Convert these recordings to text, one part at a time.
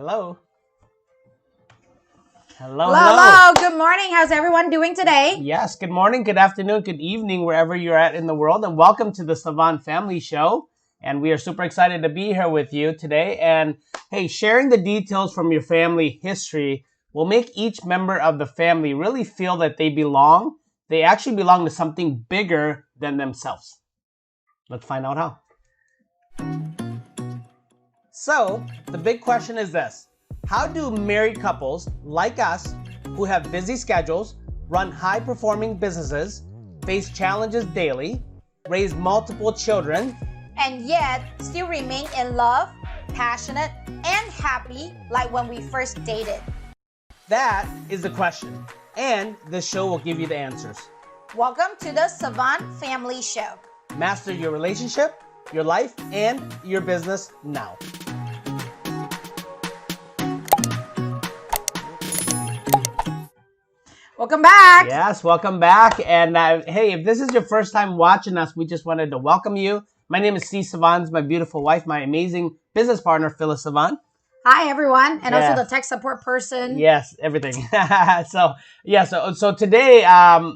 Hello. Hello, Hello, hello. hello. Good morning. How's everyone doing today? Yes, good morning, good afternoon, good evening, wherever you're at in the world, and welcome to the Savanh Family Show. And we are super excited to be here with you today. And hey, sharing the details from your family history will make each member of the family really feel that they belong. They actually belong to something bigger than themselves. Let's find out how. So, the big question is this. How do married couples like us, who have busy schedules, run high-performing businesses, face challenges daily, raise multiple children, And yet, still remain in love, passionate, and happy like when we first dated? that is the question. And this show will give you the answers. Welcome to the Savant Family Show. Master your relationship, your life, and your business now. Welcome back. Yes, welcome back. And hey, if this is your first time watching us, we just wanted to welcome you. My name is C. Savant, my beautiful wife, my amazing business partner, Phyllis Savant. Hi, everyone. And Yes. also the tech support person. Yes, everything. So today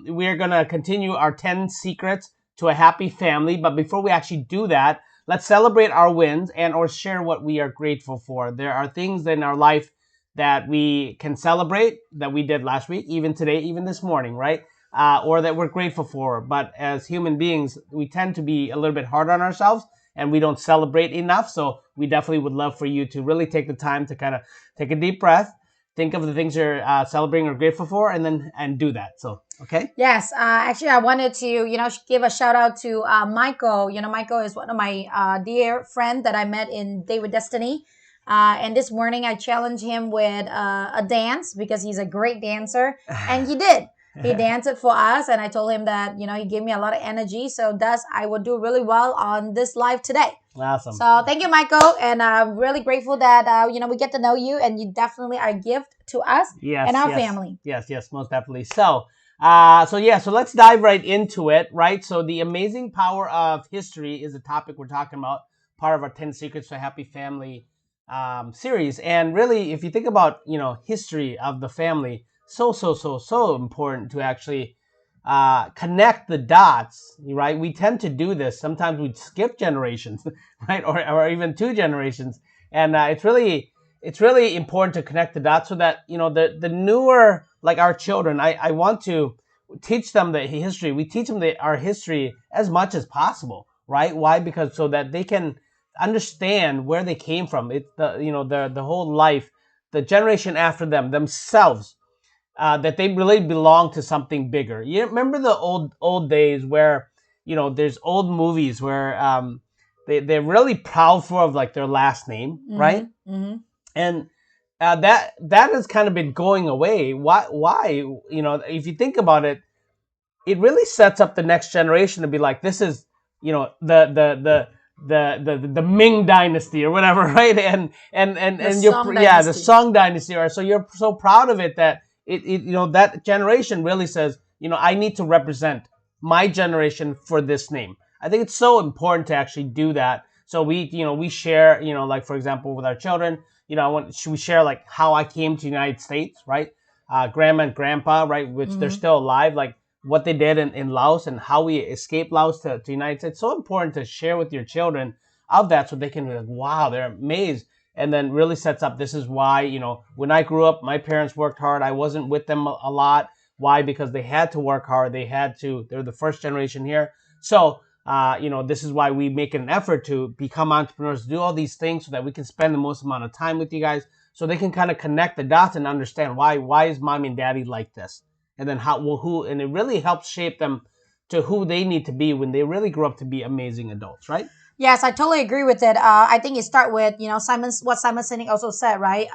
we're going to continue our 10 secrets to a happy family. But before we actually do that, let's celebrate our wins and or share what we are grateful for. There are things in our life that we can celebrate that we did last week, even today, even this morning, right? Or that we're grateful for. But as human beings, we tend to be a little bit hard on ourselves and we don't celebrate enough. So we definitely would love for you to really take the time to kind of take a deep breath, think of the things you're celebrating or grateful for, and do that. So, okay? Yes, actually, I wanted to, give a shout out to Michael. Michael is one of my dear friend that I met in Date with Destiny. And this morning I challenged him with a dance because he's a great dancer. And he did. He danced it for us. And I told him that, he gave me a lot of energy. So thus I would do really well on this live today. Awesome. So thank you, Michael. And I'm really grateful that, we get to know you. And you definitely are a gift to us and our family. Yes, most definitely. So let's dive right into it, right? So the amazing power of history is the topic we're talking about, part of our 10 Secrets to a Happy Family series. And really, if you think about, history of the family, so important to actually connect the dots, right? We tend to do this. Sometimes we skip generations, right? Or even two generations. And it's really important to connect the dots so that, the newer, like our children, I want to teach them the history. We teach them our history as much as possible, right? Why? Because so that they can understand where they came from. It's the whole life, the generation after themselves, that they really belong to something bigger. You remember the old days where there's old movies where they're really proud of like their last name, right? Mm-hmm. And that has kind of been going away. Why? If you think about it, it really sets up the next generation to be like, this is the Ming dynasty or whatever, right? And the Song dynasty, or so you're so proud of it that that generation really says, I need to represent my generation for this name. I think it's so important to actually do that. So we share, like for example with our children, we share like how I came to the United States, right? Grandma and grandpa, right? Which they're still alive, like what they did in Laos and how we escaped Laos to the United States. So important to share with your children of that so they can be like, wow, they're amazed. And then really sets up, this is why, when I grew up, my parents worked hard. I wasn't with them a lot. Why? Because they had to work hard. They're the first generation here. So, this is why we make an effort to become entrepreneurs, do all these things so that we can spend the most amount of time with you guys so they can kind of connect the dots and understand why is mommy and daddy like this? And then and it really helps shape them to who they need to be when they really grow up to be amazing adults, right? Yes, I totally agree with it. I think you start with, what Simon Sinek also said, right?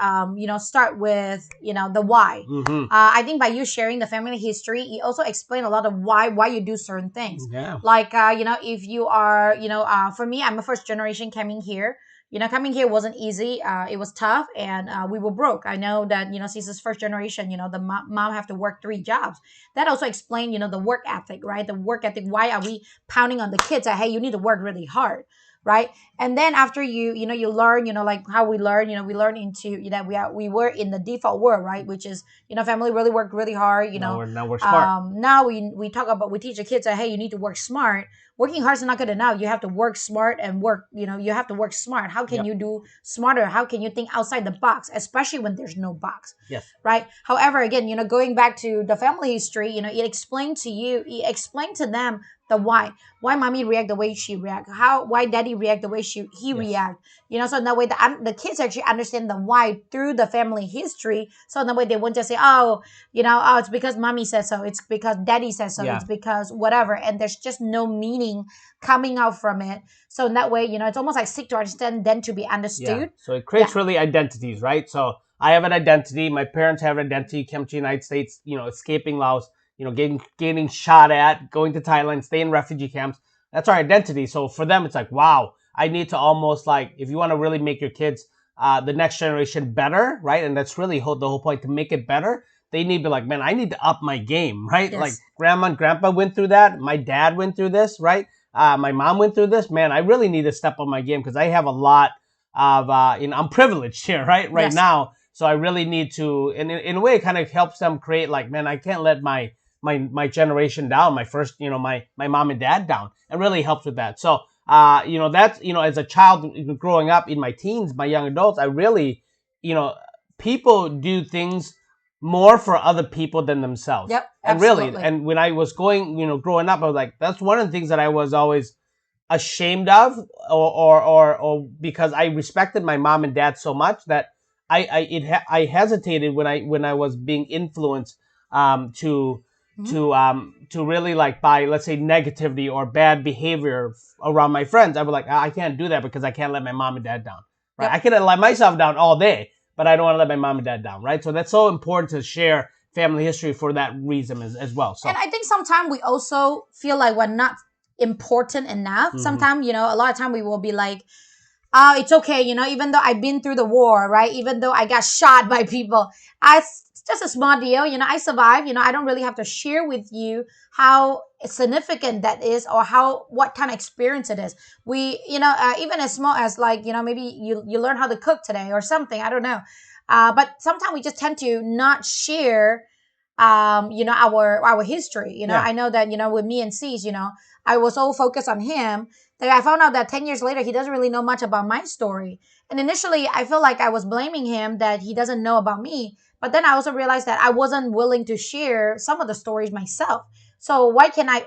Start with, the why. Mm-hmm. I think by you sharing the family history, you also explain a lot of why you do certain things. Yeah. Like, if you are, for me, I'm a first generation coming here. Coming here wasn't easy. It was tough and we were broke. I know that, since this first generation, the mom have to work 3 jobs. That also explained, the work ethic, right? The work ethic. Why are we pounding on the kids that, hey, you need to work really hard? right? And then after you learn, like how we learn, we learn into, we were in the default world, right? Which is, family really worked really hard, Now we're smart. now we talk about, we teach the kids that, hey, you need to work smart. Working hard is not good enough. You have to work smart and work, you have to work smart. How can Yep. you do smarter? How can you think outside the box, especially when there's no box? Yes. Right. However, again, going back to the family history, it explained to them the why mommy react the way she react, why daddy react the way he Yes. react, so in that way the kids actually understand the why through the family history. So in that way they won't just say, oh, it's because mommy said so, it's because daddy says so, Yeah. it's because whatever, and there's just no meaning coming out from it. So in that way, it's almost like seek to understand then to be understood. Yeah. So it creates really identities, right? So I have an identity, my parents have an identity, came to the United States, escaping Laos, getting shot at, going to Thailand, staying in refugee camps. That's our identity. So for them, it's like, wow, I need to almost, like, if you want to really make your kids, the next generation better, right? And that's really the whole point, to make it better. They need to be like, man, I need to up my game, right? Yes. Like grandma and grandpa went through that. My dad went through this, right? My mom went through this. Man, I really need to step up my game because I have a lot of, I'm privileged here, right Yes. now. So I really need to, and in a way, it kind of helps them create, like, man, I can't let my generation down, my first, my mom and dad down. It really helps with that. So, that's, as a child growing up in my teens, my young adults, I really, people do things more for other people than themselves. Yep. And Absolutely. really, and when I was growing up, I was like, that's one of the things that I was always ashamed of, or because I respected my mom and dad so much that I hesitated when I was being influenced to really, like, by, let's say, negativity or bad behavior around my friends. I was like, I can't do that because I can't let my mom and dad down, right? Yep. I can let myself down all day, but I don't want to let my mom and dad down, right? So that's so important to share family history for that reason as well. So, and I think sometimes we also feel like we're not important enough. Sometimes, a lot of time we will be like, oh, it's okay, even though I've been through the war, right? Even though I got shot by people, it's just a small deal, I survived, I don't really have to share with you how significant that is, or what kind of experience it is. We, even as small as, like, maybe you learn how to cook today or something, I don't know. But sometimes we just tend to not share, our history. Yeah. I know that, with me and Cease, I was so focused on him that I found out that 10 years later, he doesn't really know much about my story. And initially, I feel like I was blaming him that he doesn't know about me. But then I also realized that I wasn't willing to share some of the stories myself. So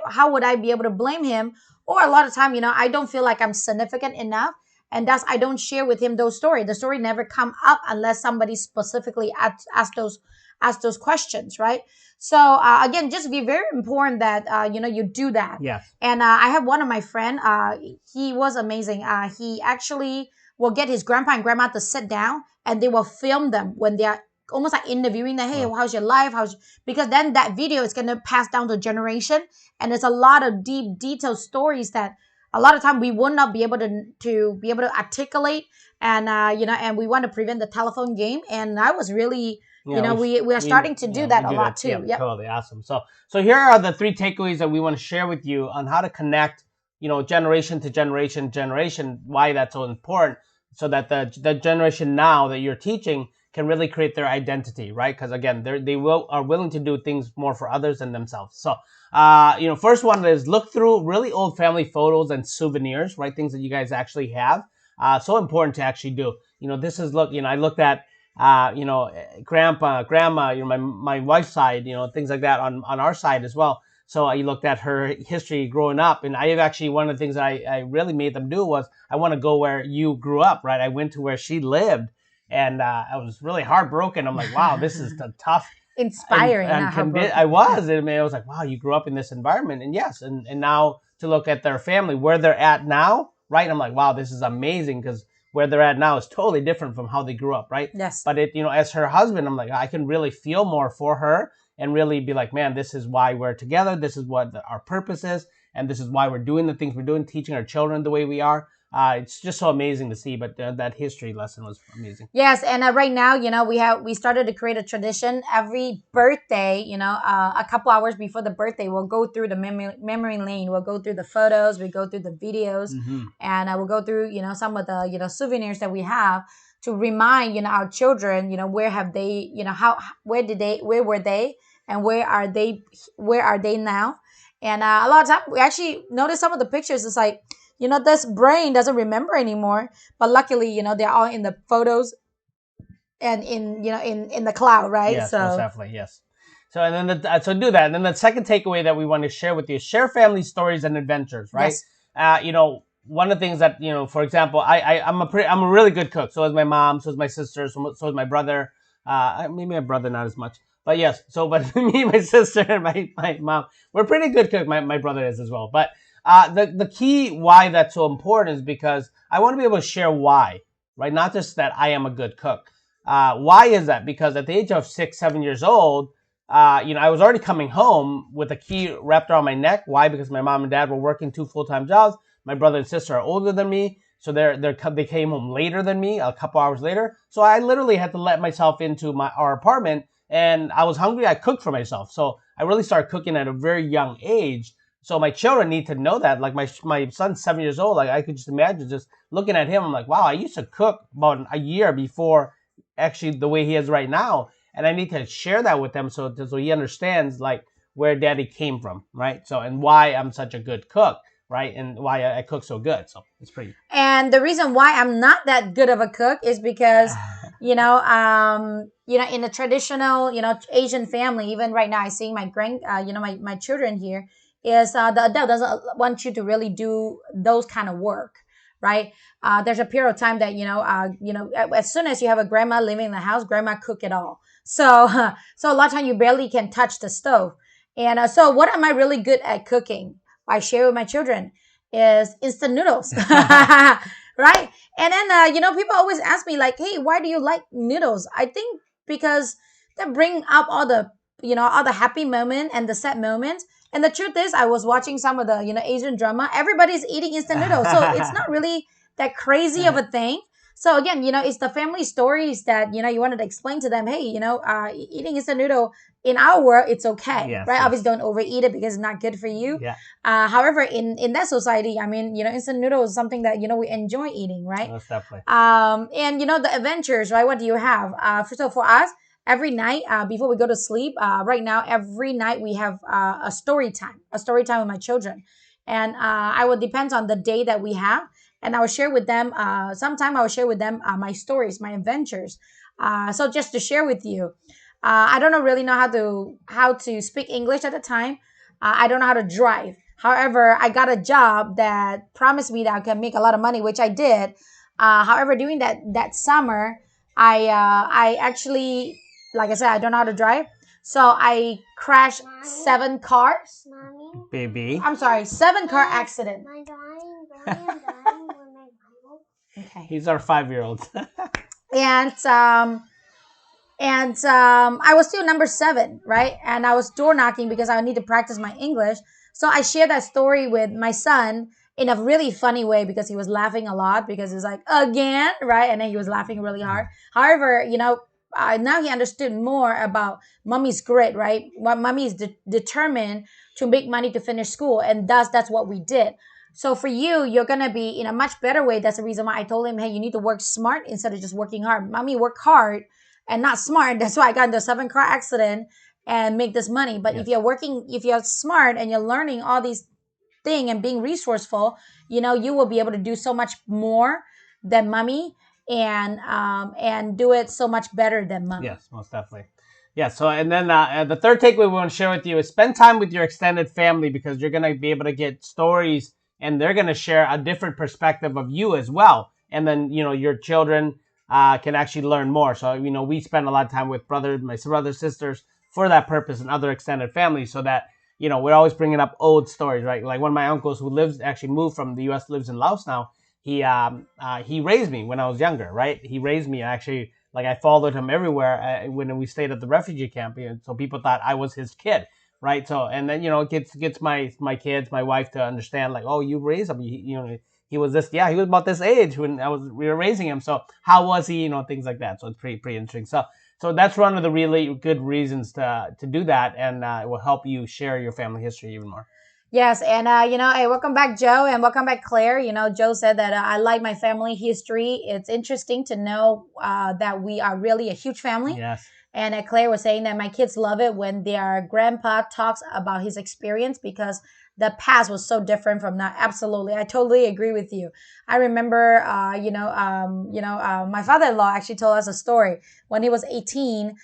how would I be able to blame him? Or a lot of time, I don't feel like I'm significant enough. And thus, I don't share with him those stories. The story never come up unless somebody specifically ask those questions, right? So again, just be very important that you do that. Yes. And I have one of my friend. He was amazing. He actually will get his grandpa and grandma to sit down, and they will film them when they are almost like interviewing them. Hey, how's your life? Because then that video is gonna pass down to generation, and there's a lot of deep, detailed stories that a lot of time we will not be able to articulate, and and we want to prevent the telephone game. And I was really. We are starting to do that a lot too. Yeah, yep. Totally awesome. So here are the 3 takeaways that we want to share with you on how to connect, generation to generation, why that's so important, so that the generation now that you're teaching can really create their identity, right? Because again, they are willing to do things more for others than themselves. So, first one is look through really old family photos and souvenirs, right? Things that you guys actually have. So important to actually do. This is I looked at. Grandpa, grandma, my wife's side, things like that on our side as well. So I looked at her history growing up, and I have actually, one of the things that I really made them do was, I want to go where you grew up, right? I went to where she lived, and I was really heartbroken. I'm like, wow, this is the tough, inspiring. I was like, wow, you grew up in this environment, and yes, and now to look at their family, where they're at now, right? I'm like, wow, this is amazing, because where they're at now is totally different from how they grew up, right? Yes. But as her husband, I'm like, I can really feel more for her and really be like, man, this is why we're together. This is what our purpose is. And this is why we're doing the things we're doing, teaching our children the way we are. it's just so amazing to see. But that history lesson was amazing. Yes, and right now, we started to create a tradition every birthday. A couple hours before the birthday, we'll go through the memory lane. We'll go through the photos, we go through the videos, and we'll go through some of the souvenirs that we have to remind our children where have they where were they, and where are they now. And a lot of time we actually notice some of the pictures. It's like, this brain doesn't remember anymore, but luckily, they're all in the photos and in the cloud, right? Yes, most definitely, yes. So and then so do that. And then the second takeaway that we want to share with you is share family stories and adventures, right? Yes. One of the things that for example, I'm a really good cook. So is my mom. So is my sister. So is my brother. Maybe my brother not as much, but yes. So but me, my sister, and my mom, we're pretty good cook. My brother is as well. But the key why that's so important is because I want to be able to share why, right? Not just that I am a good cook. Why is that? Because at the age of 6, 7 years old, I was already coming home with a key wrapped around my neck. Why? Because my mom and dad were working 2 full-time jobs. My brother and sister are older than me, so they came home later than me, a couple hours later. So I literally had to let myself into our apartment, and I was hungry. I cooked for myself. So I really started cooking at a very young age. So my children need to know that. Like my son's 7 years old. Like I could just imagine just looking at him. I'm like, wow, I used to cook about a year before actually the way he is right now. And I need to share that with them so he understands like where daddy came from, right? So, and why I'm such a good cook, right? And why I cook so good. So it's pretty. And the reason why I'm not that good of a cook is because, in a traditional, Asian family, even right now, I see my my children here, is the adult doesn't want you to really do those kind of work, right? There's a period of time that as soon as you have a grandma living in the house, grandma cook it all. So so a lot of time you barely can touch the stove. And so what am I really good at cooking? I share with my children is instant noodles, right? And then people always ask me like, hey, why do you like noodles? I think because they bring up all the happy moment and the sad moments. And the truth is, I was watching some of the Asian drama. Everybody's eating instant noodles, so it's not really that crazy of a thing. So again, it's the family stories that you wanted to explain to them. Hey, eating instant noodle in our world, it's okay, yes, right? Yes. Obviously, don't overeat it because it's not good for you. Yeah. However, in that society, I mean, instant noodle is something that we enjoy eating, right? Most definitely. And the adventures, right? What do you have? So for us, every night before we go to sleep, right now, every night we have a story time with my children. And I will depends on the day that we have. And I will share with them, sometime I will share with them my stories, my adventures. So just to share with you, I don't really know how to speak English at the time. I don't know how to drive. However, I got a job that promised me that I can make a lot of money, which I did. However, during that summer, I actually, like I said, I don't know how to drive. So I crashed 7 cars. Mommy? Baby. I'm sorry, 7 car accident. My dying with my Bible. Okay. He's our 5-year-old. And I was still number 7, right? And I was door knocking because I need to practice my English. So I shared that story with my son in a really funny way because he was laughing a lot because he's like, again, right? And then he was laughing really hard. However, now he understood more about mommy's grit, right? What mommy is determined to make money to finish school. And that's what we did. So for you, you're going to be in a much better way. That's the reason why I told him, hey, you need to work smart instead of just working hard. Mommy work hard and not smart. That's why I got into a 7 car accident and make this money. But Yes. if you're smart and you're learning all these things and being resourceful, you will be able to do so much more than mommy and do it so much better than mommy. Yes, most definitely. Yeah, so and then the third takeaway we want to share with you is spend time with your extended family because you're going to be able to get stories and they're going to share a different perspective of you as well. And then, your children can actually learn more. So, we spend a lot of time with my brothers, sisters for that purpose and other extended families so that, we're always bringing up old stories, right? Like one of my uncles who actually moved from the U.S., lives in Laos now. He raised me when I was younger, right? He raised me actually, like I followed him everywhere when we stayed at the refugee camp. So people thought I was his kid, right? So, and then, it gets my kids, my wife to understand like, oh, you raised him. He he was this, he was about this age when we were raising him. So how was he, things like that. So it's pretty interesting. So that's one of the really good reasons to do that, and it will help you share your family history even more. Yes, and hey, welcome back, Joe, and welcome back, Claire. Joe said that I like my family history. It's interesting to know that we are really a huge family. Yes. And Claire was saying that my kids love it when their grandpa talks about his experience because the past was so different from now. Absolutely, I totally agree with you. I remember, my father-in-law actually told us a story when he was 18.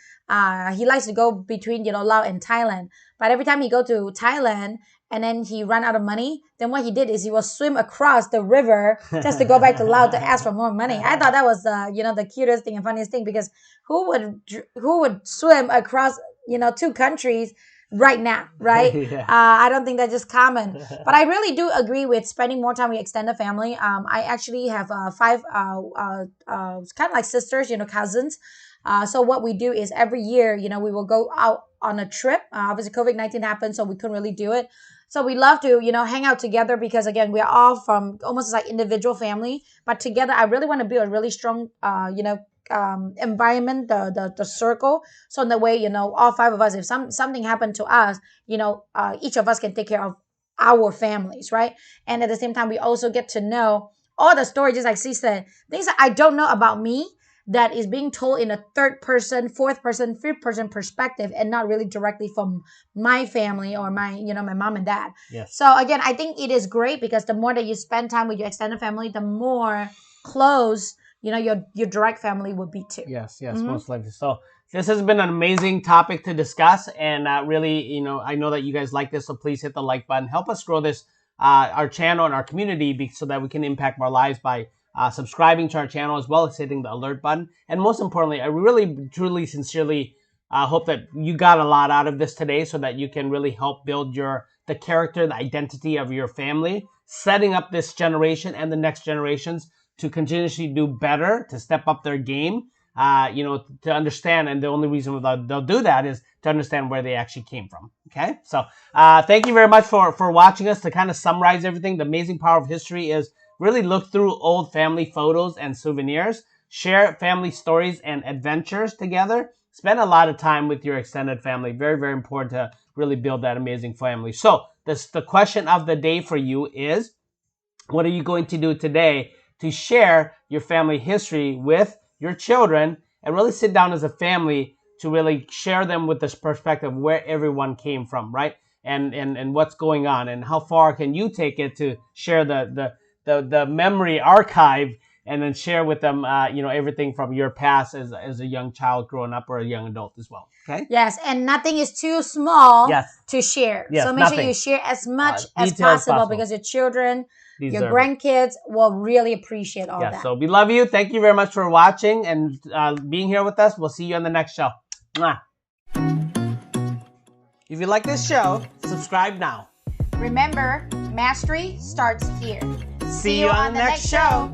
He likes to go between Laos and Thailand, but every time he go to Thailand and then he ran out of money, then what he did is he will swim across the river just to go back to Laos to ask for more money. I thought that was the cutest thing and funniest thing, because who would swim across 2 countries right now, right? Yeah. I don't think that's just common. But I really do agree with spending more time with extended family. I actually have 5 kind of like sisters, cousins. So what we do is every year, we will go out on a trip. Obviously, COVID-19 happened, so we couldn't really do it. So we love to, hang out together because, again, we're all from almost like individual family. But together, I really want to build a really strong, environment, the circle. So in the way, all 5 of us, if something happened to us, each of us can take care of our families, right? And at the same time, we also get to know all the stories, just like C said, things that I don't know about me, that is being told in a 3rd person, 4th person, 5th person perspective, and not really directly from my family or my mom and dad. Yes. So again, I think it is great because the more that you spend time with your extended family, the more close, your direct family will be too. Yes, most likely. So this has been an amazing topic to discuss, and really, I know that you guys like this, so please hit the like button. Help us grow this, our channel and our community, so that we can impact more lives by subscribing to our channel, as well as hitting the alert button. And most importantly, I really, truly, sincerely hope that you got a lot out of this today, so that you can really help build the character, the identity of your family, setting up this generation and the next generations to continuously do better, to step up their game, to understand. And the only reason they'll do that is to understand where they actually came from. Okay? So thank you very much for watching us. To kind of summarize everything, the amazing power of history is really look through old family photos and souvenirs, share family stories and adventures together, spend a lot of time with your extended family. Very, very important to really build that amazing family. So the question of the day for you is, what are you going to do today to share your family history with your children, and really sit down as a family to really share them with this perspective where everyone came from, right? And what's going on, and how far can you take it to share the memory archive, and then share with them, everything from your past as a young child growing up, or a young adult as well. Okay. Yes, and nothing is too small to share. Yes, so make sure you share as much as possible, because your children, your grandkids will really appreciate all that. So we love you. Thank you very much for watching and being here with us. We'll see you on the next show. Mwah. If you like this show, subscribe now. Remember, mastery starts here. See you on the next show.